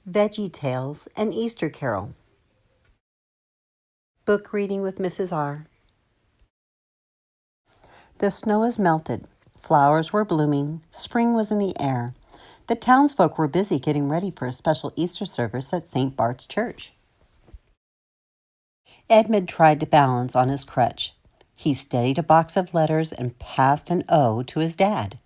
Veggie Tales, an Easter Carol. Book reading with Mrs. R. The snow has melted. Flowers were blooming. Spring was in the air. The townsfolk were busy getting ready for a special Easter service at St. Bart's Church. Edmund tried to balance on his crutch. He steadied a box of letters and passed an O to his dad.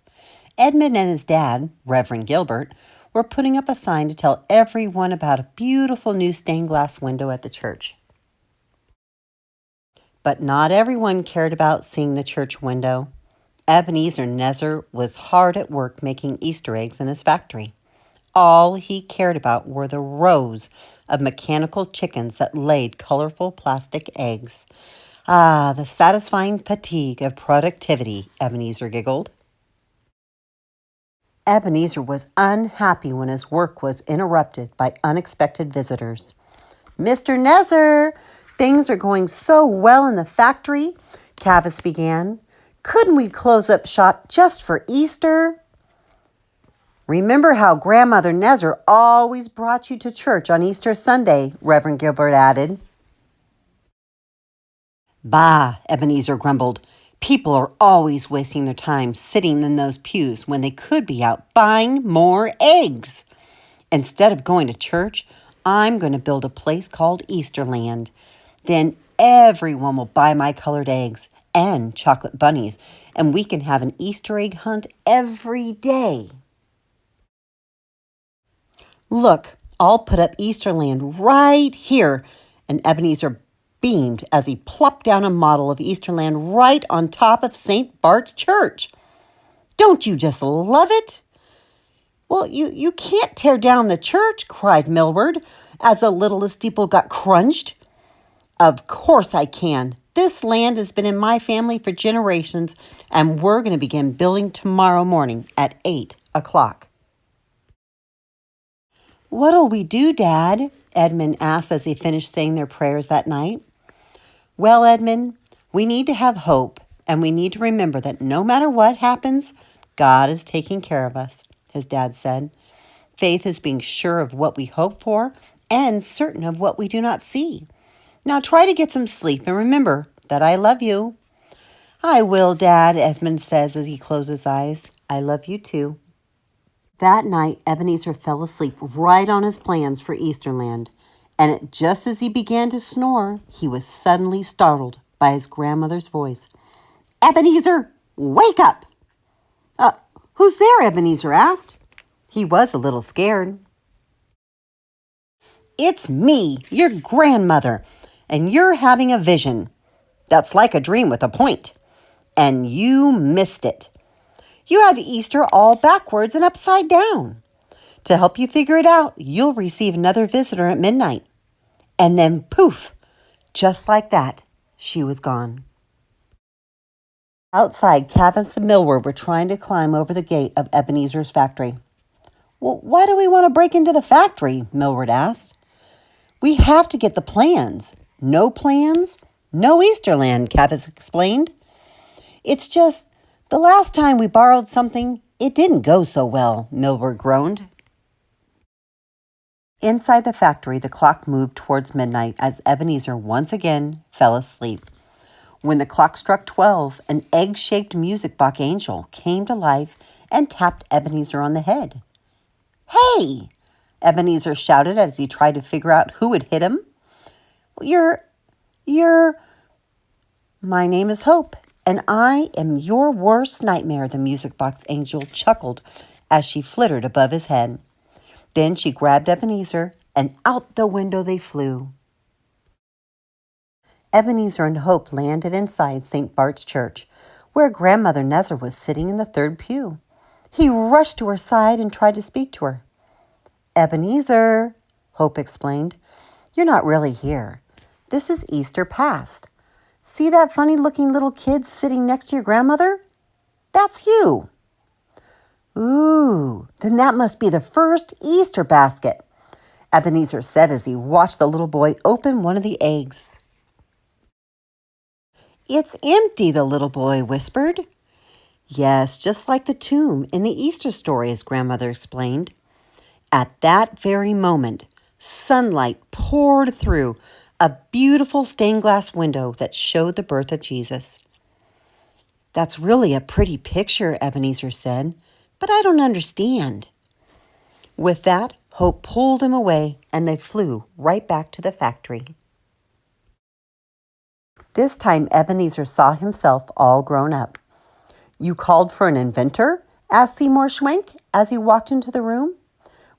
Edmund and his dad, Reverend Gilbert, were putting up a sign to tell everyone about a beautiful new stained glass window at the church. But not everyone cared about seeing the church window. Ebenezer Nezer was hard at work making Easter eggs in his factory. All he cared about were the rows of mechanical chickens that laid colorful plastic eggs. Ah, the satisfying fatigue of productivity, Ebenezer giggled. Ebenezer was unhappy when his work was interrupted by unexpected visitors. Mr. Nezer, things are going so well in the factory, Cavis began. Couldn't we close up shop just for Easter? Remember how Grandmother Nezer always brought you to church on Easter Sunday, Reverend Gilbert added. Bah, Ebenezer grumbled. People are always wasting their time sitting in those pews when they could be out buying more eggs. Instead of going to church, I'm going to build a place called Easterland. Then everyone will buy my colored eggs and chocolate bunnies, and we can have an Easter egg hunt every day. Look, I'll put up Easterland right here, and Ebenezer beamed as he plopped down a model of Easterland right on top of St. Bart's Church. Don't you just love it? Well, you can't tear down the church, cried Millward, as the littlest steeple got crunched. Of course I can. This land has been in my family for generations, and we're going to begin building tomorrow morning at 8 o'clock. What'll we do, Dad? Edmund asked as they finished saying their prayers that night. Well, Edmund, we need to have hope, and we need to remember that no matter what happens, God is taking care of us, his dad said. Faith is being sure of what we hope for and certain of what we do not see. Now try to get some sleep and remember that I love you. I will, Dad, Edmund says as he closes his eyes. I love you too. That night, Ebenezer fell asleep right on his plans for Easterland, and just as he began to snore, he was suddenly startled by his grandmother's voice. Ebenezer, wake up! Who's there? Ebenezer asked. He was a little scared. It's me, your grandmother, and you're having a vision. That's like a dream with a point. And you missed it. You have Easter all backwards and upside down. To help you figure it out, you'll receive another visitor at midnight. And then poof, just like that, she was gone. Outside, Cavis and Millward were trying to climb over the gate of Ebenezer's factory. Well, why do we want to break into the factory? Millward asked. We have to get the plans. No plans, no Easterland, Cavis explained. It's just, the last time we borrowed something, it didn't go so well, Millward groaned. Inside the factory, the clock moved towards midnight as Ebenezer once again fell asleep. When the clock struck 12, an egg-shaped music box angel came to life and tapped Ebenezer on the head. Hey! Ebenezer shouted as he tried to figure out who had hit him. My name is Hope, and I am your worst nightmare, the music box angel chuckled as she flittered above his head. Then she grabbed Ebenezer, and out the window they flew. Ebenezer and Hope landed inside St. Bart's Church, where Grandmother Nezer was sitting in the third pew. He rushed to her side and tried to speak to her. Ebenezer, Hope explained, you're not really here. This is Easter past. See that funny-looking little kid sitting next to your grandmother? That's you. Ooh, then that must be the first Easter basket, Ebenezer said as he watched the little boy open one of the eggs. It's empty, the little boy whispered. Yes, just like the tomb in the Easter story, his grandmother explained. At that very moment, sunlight poured through a beautiful stained glass window that showed the birth of Jesus. "That's really a pretty picture," Ebenezer said, "but I don't understand." With that, Hope pulled him away, and they flew right back to the factory. This time, Ebenezer saw himself all grown up. "You called for an inventor?" asked Seymour Schwenk as he walked into the room.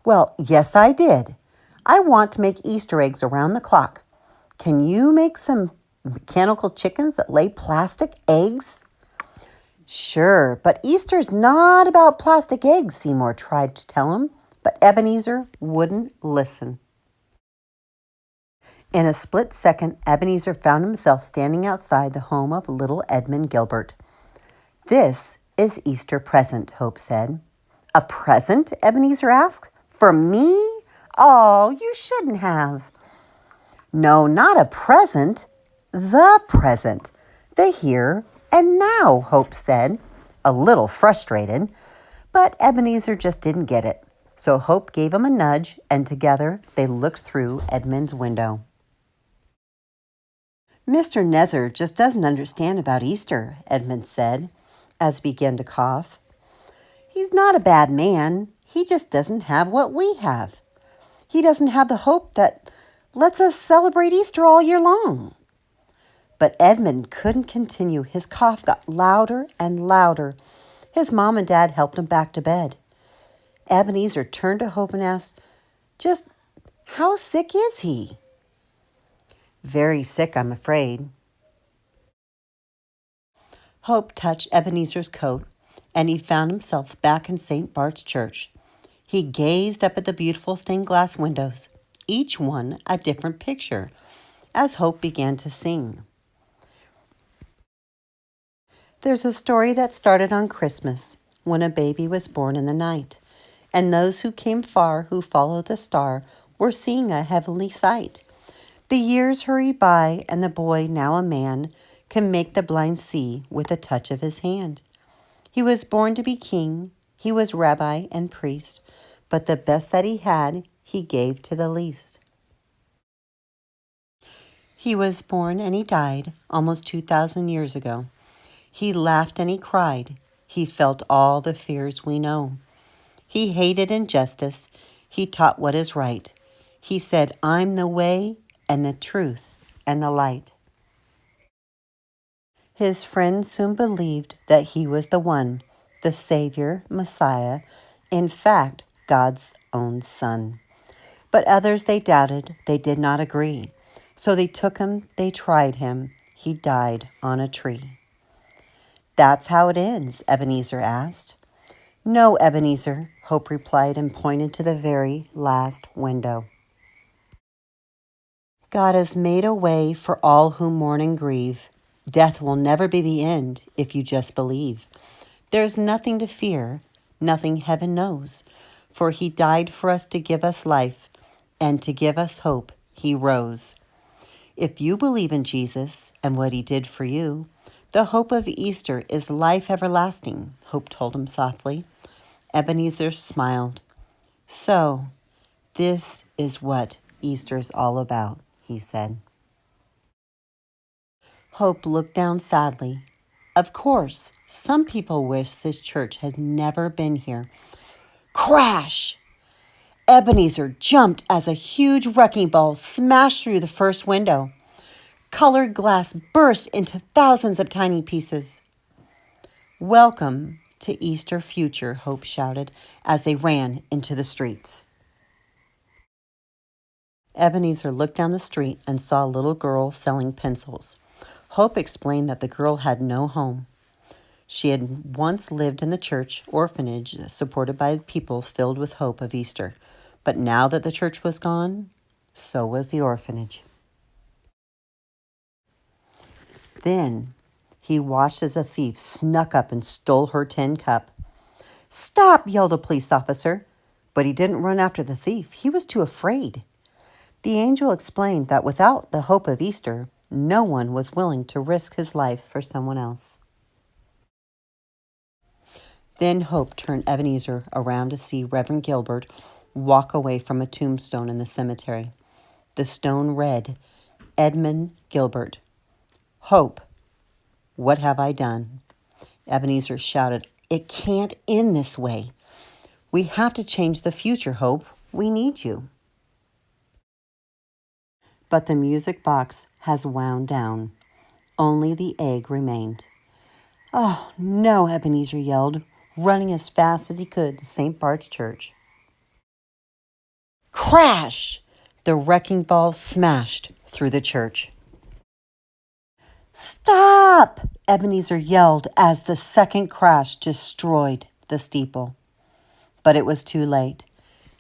"Well, yes, I did. I want to make Easter eggs around the clock. Can you make some mechanical chickens that lay plastic eggs?" "Sure, but Easter's not about plastic eggs," Seymour tried to tell him, but Ebenezer wouldn't listen. In a split second, Ebenezer found himself standing outside the home of little Edmund Gilbert. "This is Easter present," Hope said. "A present?" Ebenezer asked. "For me? Oh, you shouldn't have." "No, not a present. The present. The here and now," Hope said, a little frustrated. But Ebenezer just didn't get it. So Hope gave him a nudge, and together they looked through Edmund's window. "Mr. Nezer just doesn't understand about Easter," Edmund said, as he began to cough. "He's not a bad man. He just doesn't have what we have. He doesn't have the hope that lets us celebrate Easter all year long." But Edmund couldn't continue. His cough got louder and louder. His mom and dad helped him back to bed. Ebenezer turned to Hope and asked, "Just how sick is he?" "Very sick, I'm afraid." Hope touched Ebenezer's coat, and he found himself back in St. Bart's Church. He gazed up at the beautiful stained glass windows, each one a different picture, as Hope began to sing. There's a story that started on Christmas, when a baby was born in the night, and those who came far who followed the star were seeing a heavenly sight. The years hurry by, and the boy, now a man, can make the blind see with a touch of his hand. He was born to be king, he was rabbi and priest, but the best that he had, he gave to the least. He was born and he died almost 2,000 years ago. He laughed and he cried. He felt all the fears we know. He hated injustice. He taught what is right. He said, "I'm the way and the truth and the light." His friends soon believed that he was the one, the Savior, Messiah, in fact, God's own Son. But others they doubted, they did not agree. So they took him, they tried him, he died on a tree. "That's how it ends?" Ebenezer asked. "No, Ebenezer," Hope replied and pointed to the very last window. "God has made a way for all who mourn and grieve. Death will never be the end if you just believe. There's nothing to fear, nothing heaven knows, for he died for us to give us life, and to give us hope he rose. If you believe in Jesus and what he did for you, the hope of Easter is life everlasting," Hope told him softly. Ebenezer smiled. "So, this is what Easter's all about," he said. Hope looked down sadly. Of course, some people wish this church had never been here. Crash! Ebenezer jumped as a huge wrecking ball smashed through the first window. Colored glass burst into thousands of tiny pieces. "Welcome to Easter future," Hope shouted as they ran into the streets. Ebenezer looked down the street and saw a little girl selling pencils. Hope explained that the girl had no home. She had once lived in the church orphanage supported by people filled with hope of Easter. But now that the church was gone, so was the orphanage. Then he watched as a thief snuck up and stole her tin cup. "Stop!" yelled a police officer. But he didn't run after the thief. He was too afraid. The angel explained that without the hope of Easter, no one was willing to risk his life for someone else. Then Hope turned Ebenezer around to see Reverend Gilbert walk away from a tombstone in the cemetery. The stone read, Edmund Gilbert. Hope, what have I done? Ebenezer shouted, It can't end this way. We have to change the future, Hope. We need you. But the music box has wound down. Only the egg remained. Oh, no, Ebenezer yelled, running as fast as he could to St. Bart's Church. Crash! The wrecking ball smashed through the church. Stop! Ebenezer yelled as the second crash destroyed the steeple. But it was too late,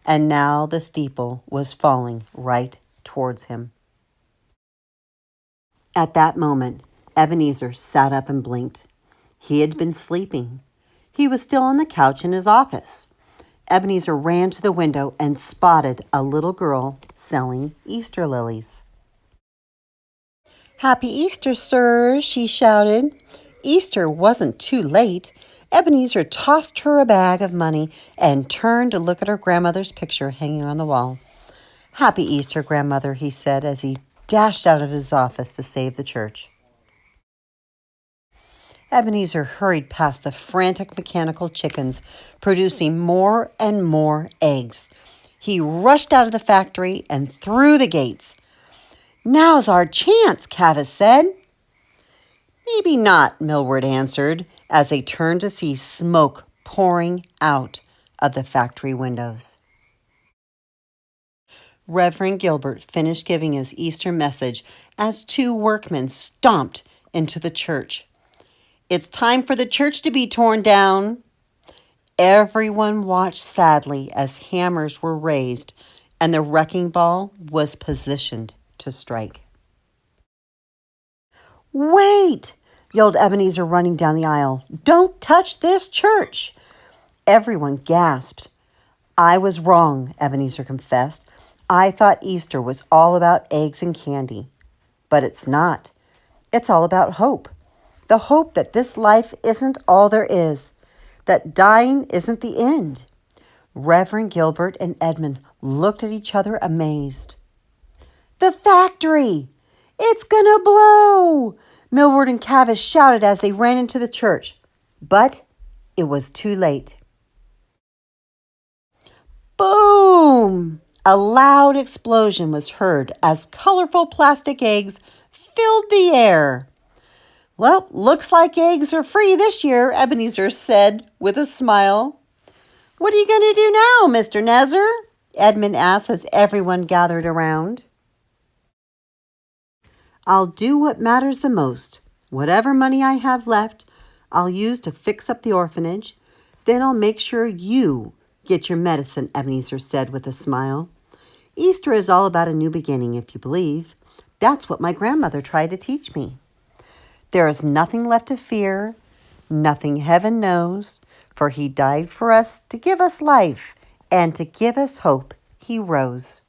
and now the steeple was falling right towards him. At that moment, Ebenezer sat up and blinked. He had been sleeping. He was still on the couch in his office. Ebenezer ran to the window and spotted a little girl selling Easter lilies. Happy Easter, sir, she shouted. Easter wasn't too late. Ebenezer tossed her a bag of money and turned to look at her grandmother's picture hanging on the wall. Happy Easter, grandmother, he said as he dashed out of his office to save the church. Ebenezer hurried past the frantic mechanical chickens, producing more and more eggs. He rushed out of the factory and through the gates. Now's our chance, Cavis said. Maybe not, Millward answered, as they turned to see smoke pouring out of the factory windows. Reverend Gilbert finished giving his Easter message as two workmen stomped into the church. It's time for the church to be torn down. Everyone watched sadly as hammers were raised and the wrecking ball was positioned to strike. Wait! Yelled Ebenezer, running down the aisle. Don't touch this church! Everyone gasped. I was wrong, Ebenezer confessed. I thought Easter was all about eggs and candy. But it's not. It's all about hope. The hope that this life isn't all there is, that dying isn't the end. Reverend Gilbert and Edmund looked at each other amazed. The factory! It's gonna blow! Millward and Cavis shouted as they ran into the church. But it was too late. Boom! A loud explosion was heard as colorful plastic eggs filled the air. Well, looks like eggs are free this year, Ebenezer said with a smile. What are you going to do now, Mr. Nezer? Edmund asked as everyone gathered around. I'll do what matters the most. Whatever money I have left, I'll use to fix up the orphanage. Then I'll make sure you get your medicine, Ebenezer said with a smile. Easter is all about a new beginning, if you believe. That's what my grandmother tried to teach me. There is nothing left to fear, nothing heaven knows, for he died for us to give us life, and to give us hope he rose.